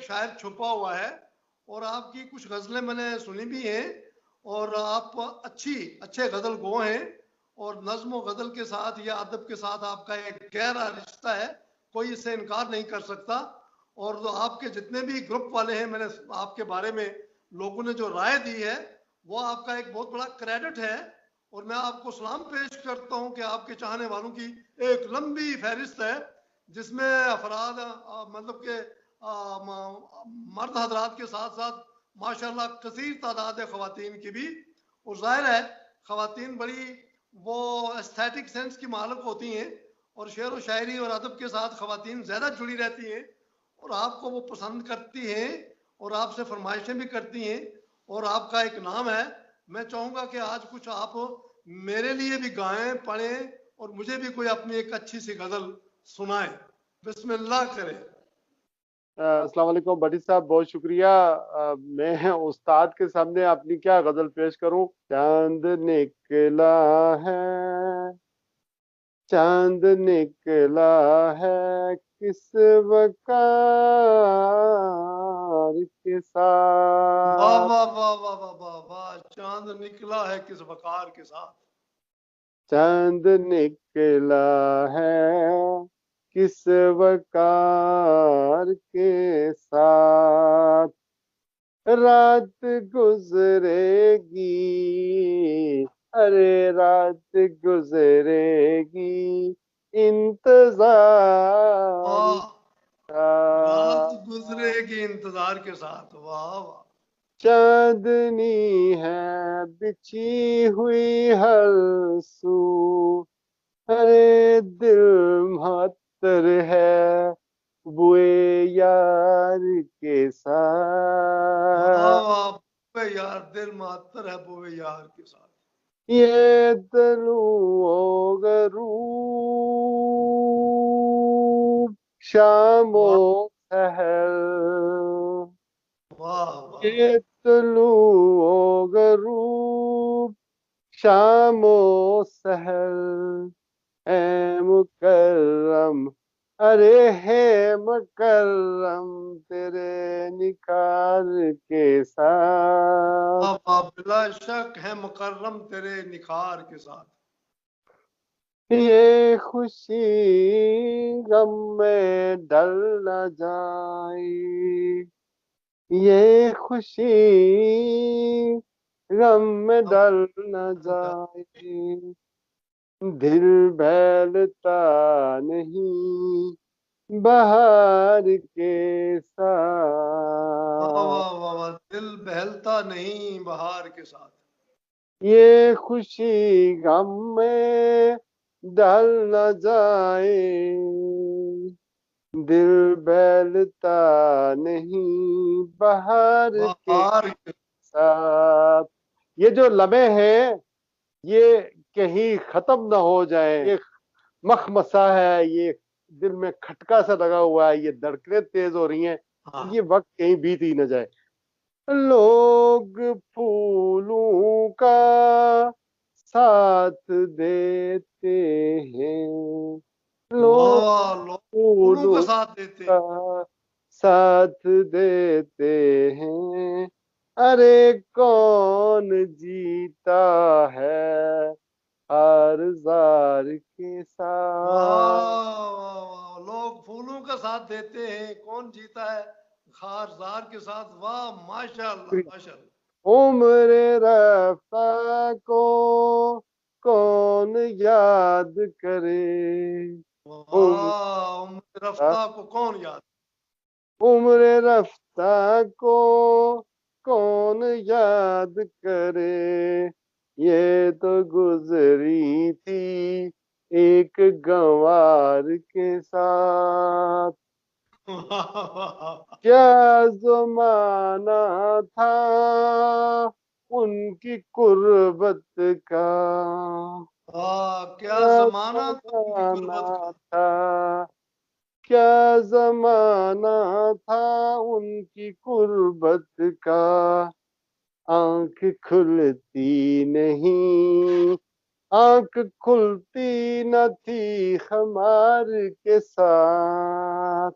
شاعر چھپا ہوا ہے، اور آپ کی کچھ غزلیں میں نے سنی بھی ہیں، اور آپ اچھے غزل گو ہیں، اور نظم و غزل کے ساتھ یا ادب کے ساتھ آپ کا ایک گہرا رشتہ ہے، کوئی اس سے انکار نہیں کر سکتا۔ اور جو آپ کے جتنے بھی گروپ والے ہیں، میں نے آپ کے بارے میں لوگوں نے جو رائے دی ہے، وہ آپ کا ایک بہت بڑا کریڈٹ ہے، اور میں آپ کو سلام پیش کرتا ہوں کہ آپ کے چاہنے والوں کی ایک لمبی فہرست ہے، جس میں افراد مطلب کہ مرد حضرات کے ساتھ ساتھ ماشاءاللہ کثیر تعداد ہے خواتین کی بھی، اور ظاہر ہے خواتین بڑی وہ ایستھیٹک سینس کی مالک ہوتی ہیں، اور شعر و شاعری اور ادب کے ساتھ خواتین زیادہ جڑی رہتی ہیں، اور آپ کو وہ پسند کرتی ہیں، اور آپ سے فرمائشیں بھی کرتی ہیں، اور آپ کا ایک نام ہے۔ میں چاہوں گا کہ آج کچھ آپ میرے لیے بھی گائیں، پڑھیں، اور مجھے بھی کوئی اپنی ایک اچھی سی غزل سنائیں۔ بسم اللہ کریں۔ السلام علیکم بھٹی صاحب، بہت شکریہ۔ میں استاد کے سامنے اپنی کیا غزل پیش کروں؟ چاند نکلا ہے، چاند نکلا ہے کس وقار کے ساتھ، واہ واہ واہ واہ واہ واہ واہ، چاند نکلا ہے کس وقار کے ساتھ، چاند نکلا ہے کس وقار کے ساتھ، رات گزرے گی، ارے رات گزرے گی انتظار کا، رات گزرے گی انتظار کے ساتھ، واہ واہ، چاندنی ہے بچھی ہوئی ہر سو، ارے دل معطر ہے بوئے یار کے واہ ساتھ، واہ، بوے یار دل معطر ہے بوے یار کے ساتھ، یہ طلوع و غروب شام واہ و سحر، واہ واہ، یہ طلوع و غروب شام و سحر، اے مکرم، ارے ہے مکرم تیرے نکھار کے ساتھ، واہ واہ، بلا شک ہے مکرم تیرے نکھار کے ساتھ، یہ خوشی غم میں ڈل نہ جائے، یہ خوشی غم میں ڈل نہ جائے، دل بہلتا نہیں بہار کے واہ ساتھ، واہ واہ واہ، دل بہلتا نہیں بہار کے ساتھ، یہ خوشی غم میں ڈل نہ جائے، دل بہلتا نہیں بہار کے بہار کے ساتھ۔ یہ جو لمحے ہیں یہ کہیں ختم نہ ہو جائیں، یہ مخمسہ ہے، یہ دل میں کھٹکا سا لگا ہوا ہے، یہ دھڑکنیں تیز ہو رہی ہیں، ہاں، یہ وقت کہیں بیت ہی نہ جائے۔ لوگ پھولوں کا ساتھ دیتے ہیں، واہ لوگ واہ، لوگ پھولوں کا پھولوں ساتھ دیتے کا ساتھ دیتے ہیں، ارے کون جیتا ہے ہر زار کے ساتھ، واہ واہ واہ، لوگ پھولوں کا ساتھ دیتے ہیں، کون جیتا ہے خارزار کے ساتھ، واہ ماشاء اللہ ماشاء اللہ، عمر رفتہ کو کون یاد کرے، واہ عمر رفتہ کو کون یاد، عمر رفتہ کو کون یاد کرے، یہ تو گزری تھی ایک گنوار کے ساتھ، واہ واہ، کیا زمانہ تھا ان کی قربت کا، واہ، کیا کیا زمانہ تھا ان کی زمانہ غربت کا، تھا، کیا زمانہ تھا ان کی قربت کا، آنکھ کھلتی نہیں، آنکھ کھلتی نہ تھی خمار کے ساتھ،